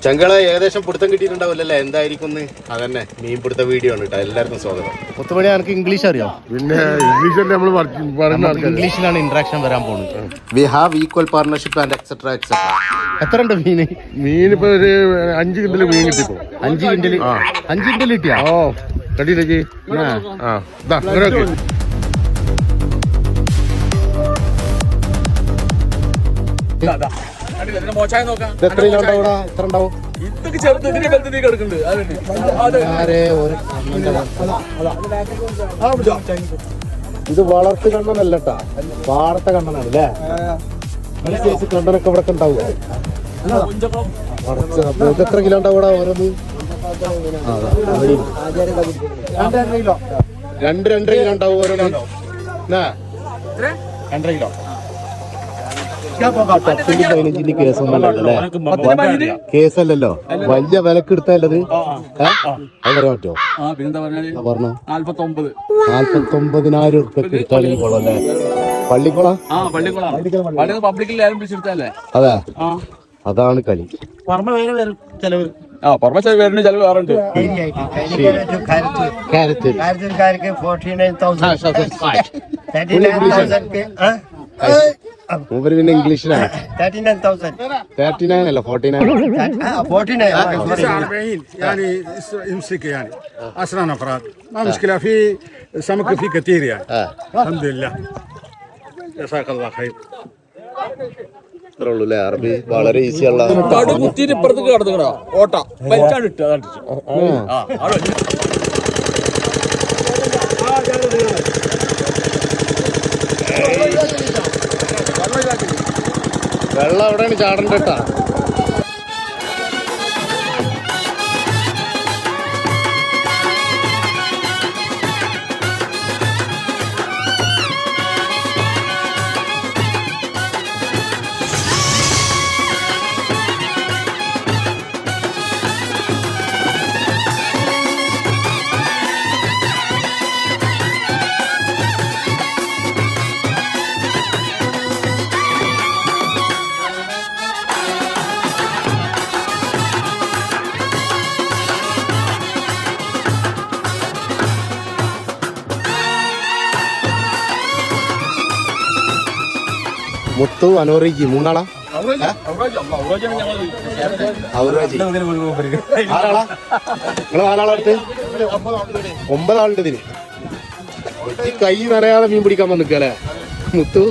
ചങ്കളെ ഏകദേശം പിടുത്തം കിട്ടിയിട്ടുണ്ടാവില്ലല്ലേ എന്തായിരിക്കും അതന്നെ മീൻ പിടുത്ത വീഡിയോ ആണ് കേട്ടോ. എല്ലാവർക്കും സ്വാഗതം. മുത്തുമണി എനിക്ക് ഇംഗ്ലീഷ് അറിയോ? പിന്നെ ഇംഗ്ലീഷിലാണ് ഇന്ററാക്ഷൻ വരാൻ പോകുന്നത്. We have equal partnership and et cetera et cetera. എത്ര ഉണ്ട് മീനിപ്പോ ഒരു 5 കിൻഡല് മീൻ കിട്ടിപ്പോ. 5 കിൻഡല് 5 കിൻഡൽ കിട്ടിയാ? ഓ കണ്ടില്ലേ? ഇത് വളർത്ത് കണ്ണനല്ലട്ടാ, വാർത്ത കണ്ണനാണ് അല്ലേ? കണ്ണനൊക്കെ ഇവിടെ ഉണ്ടാവുക. എത്ര കിലോ ഉണ്ടാവൂടാ ഓരോന്ന്? 2-2.5 കിലോ ഉണ്ടാവും ഓരോന്ന്. 2.5 കിലോ. 10-15 കേസൊന്നല്ലേ? കേസല്ലല്ലോ, വലിയ വിലക്ക് എടുത്തല്ലത്. അത് പറയാൻ പറ്റുമോ? പറഞ്ഞോ. 49,000 ഉറുപ്പ്യക്ക് എടുത്താണെങ്കിൽ കൊള്ളല്ലേ? പള്ളിക്കുളം. അതെ, അതാണ് കളി. ചെലവ് വേറുണ്ട്. മൂപ്പര് പിന്നെ ഇംഗ്ലീഷിലാണ്. 39 അല്ല 49. يعني يمسك يعني 10 أفراد ما مشكلة. في سمك في كثير يعني. الحمد لله. جزاك الله خير. അത്രേ അറബി വളരെ ഈസി ഉള്ള. വെള്ളം എവിടെയാണ് ചാടണ്ട കേട്ടാ. മുത്തു അനോറിജി മൂന്നാളാ? ആരാളാ നിങ്ങള്? 4 ആളടുത്ത് 9 ആളുണ്ട് ഇതിന്. കൈ നിറയാതെ മീൻ പിടിക്കാൻ വന്നിക്കല്ലേ മുത്തു?